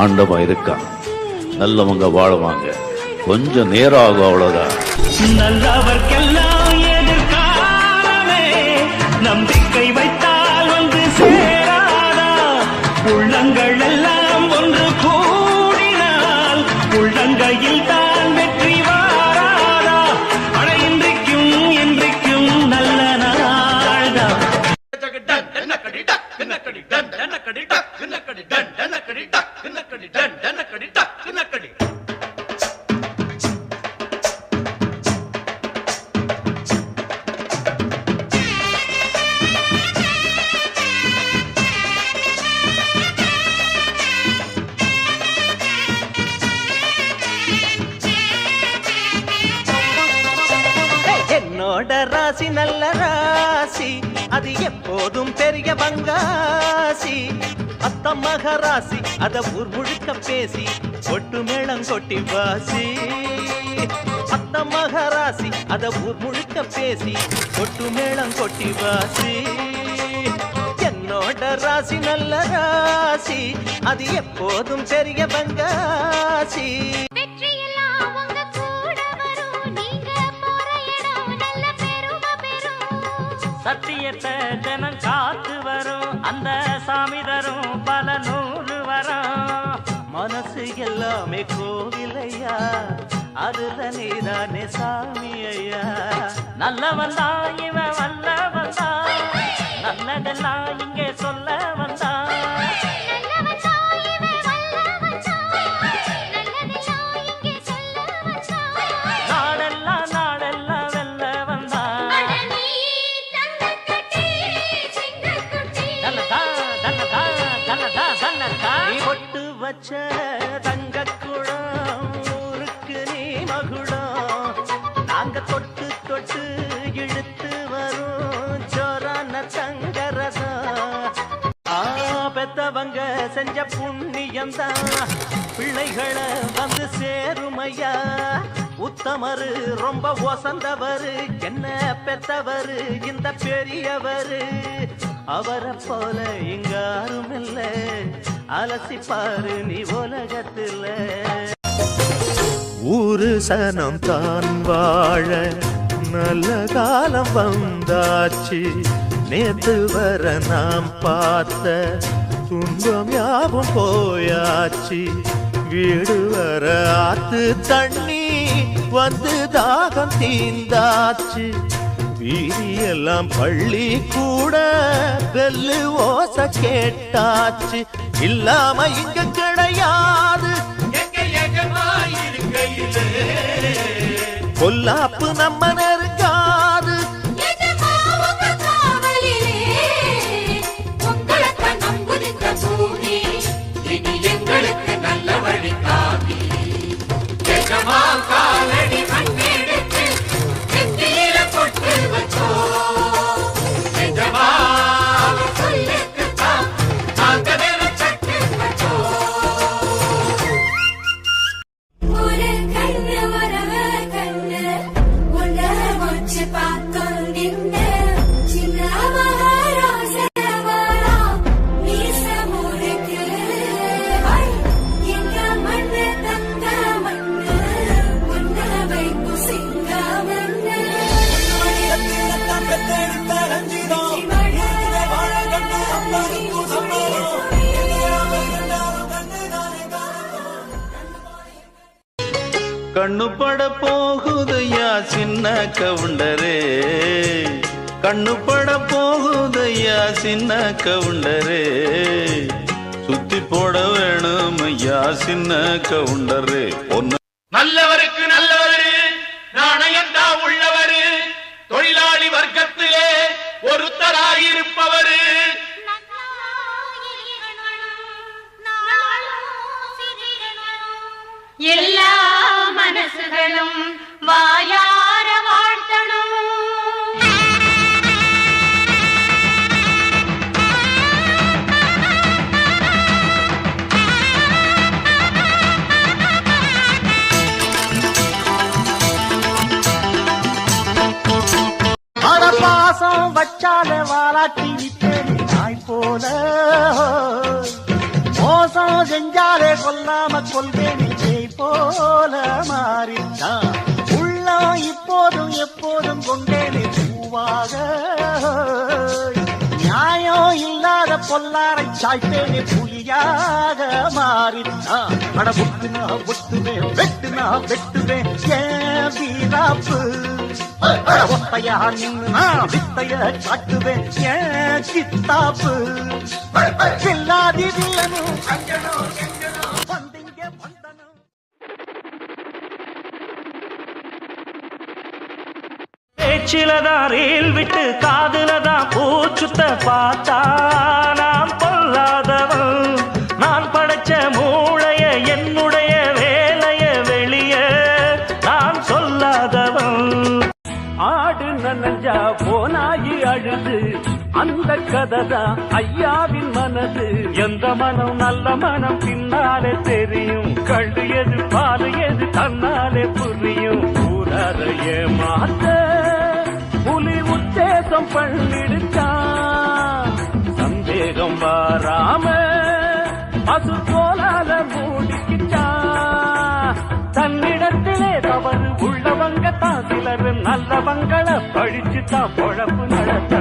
ஆண்டவா இருக்கான், நல்லவங்க வாழுவாங்க, கொஞ்சம் நேரம் ஆகும், அவ்வளவுதான். நல்லவர்க்கெல்லாம் எதிர்காலமே நம்பிக்கை வைத்தால் வந்து சேராதா, உள்ளங்கள் எல்லாம் ஒன்று கூடினால் உள்ளங்கையில் தான் வெற்றி வாராதா, அட இன்றைக்கும் என்றைக்கும் நல்ல நாள்தான். என்னோட ராசி நல்ல ராசி, அது எப்போதும் பெரிய பங்காசி, அத்த மகராசி அத ஊர் முழுக்க பேசி கொட்டு மேளம் கொட்டி வாசி, அத்த மகராசி அத ஊர் முழுக்க பேசி கொட்டு மேளம் கொட்டி வாசி. என்னோட ராசி நல்ல ராசி, அது எப்போதும் பெரிய பங்காசி. சத்தியத்தை ஜனம் காத்து வரும், அந்த சாமி தரும் பல நூறு வரும். மனசு எல்லாமே கோவிலையா, அதுல நீதானே சாமி ஐயா. நல்லவன் தான் இவன் வல்லவன் தான், நல்லதெல்லாம் இங்கே சொல்ல வந்தான். வச்ச தங்க குடம் ஊருக்கு நீ மகுடம், நாங்க தொட்டு தொட்டு இழுத்து வரும் ஜோரான தங்கரதம். பெத்தவங்க செஞ்ச புண்ணியம் தான் பிள்ளைகளை வந்து சேருமையா. உத்தமரு ரொம்ப ஒசந்தவரு, என்ன பெத்தவரு இந்த பெரியவரு, அவரை போல இங்காரும் இல்ல, அலசிப்பாரு நீ உலகத்துல. ஊரு சனம் தான் வாழ நல்ல காலம் வந்தாச்சு, நேத்து வர நாம் பார்த்த துன்பம் யாவும் போயாச்சு. வீடு வர ஆத்து தண்ணி வந்து தாகம் தீந்தாச்சு, வீதியெல்லாம் பள்ளி கூட பெல்லு ஓச கேட்டாச்சு. இல்லாம இங்க கிடையாது பொல்லாப்பு நம்ம நெருங்காது. கண்ணு பட போகுதையா சின்ன கவுண்டரே, கண்ணு பட போகுதையா சின்ன கவுண்டரே, சுத்தி போட வேணும் ஐயா சின்ன கவுண்டரே. ஒன்னு நல்லவருக்கு நல்லவரு, நாணயந்தா உள்ளவரு, தொழிலாளி வர்க்கத்திலே ஒருத்தராயிருப்பவரு. எல்லா மனசுகளும் வாயார வாழ்த்தணும். பாசம் வச்சால வாலாட்டி விட்டேன் நாய் போல மோசம் செஞ்சாலே கொல்லாம கொள்வேன் ஜெய் போல மாறிட்டான் உள்ளம் இப்போதும் எப்போதும் கொண்டேனே பூவாக நியாயம் இல்லாத பொல்லாரை சாய்த்தேனே புலியாக மாறிட்டான் அட ஒட்டுனா ஒட்டுவேன் வெட்டுனா வெட்டுவேன் ஏன் வீராப்பு ஒத்தையா நின்று நான் வித்தைய காட்டுவேன் ஏன் கித்தாப்பு செல்லாதி வில்லனும் வந்தீங்க வந்தனும் பேச்சிலதான் ரீல் விட்டு காதுலதான் பூச்சுத்த பார்த்தா நான் பொல்லாதவன் நான் படைச்ச மூளைய என்னுடைய வேலைய வெளிய நான் சொல்லாதவன் ஆடு நனஞ்சா போனாயி அழுது அந்த கதைதான் ஐயாவின் மனது எந்த மனம் நல்ல மனம் பின்னாலே தெரியும் கண்டு எது பாரு எது தன்னாலே புரியும் ஊரறைய மாத்த புலி உத்தேசம் பண்ணிடுச்சான் சந்தேகம் வராம பசு போலால மூடிக்கிச்சான் தன்னிடத்திலே தவறு உள்ளவங்க தான் சிலர் நல்லவங்களை பழிச்சுதான் பொழப்பு நடத்த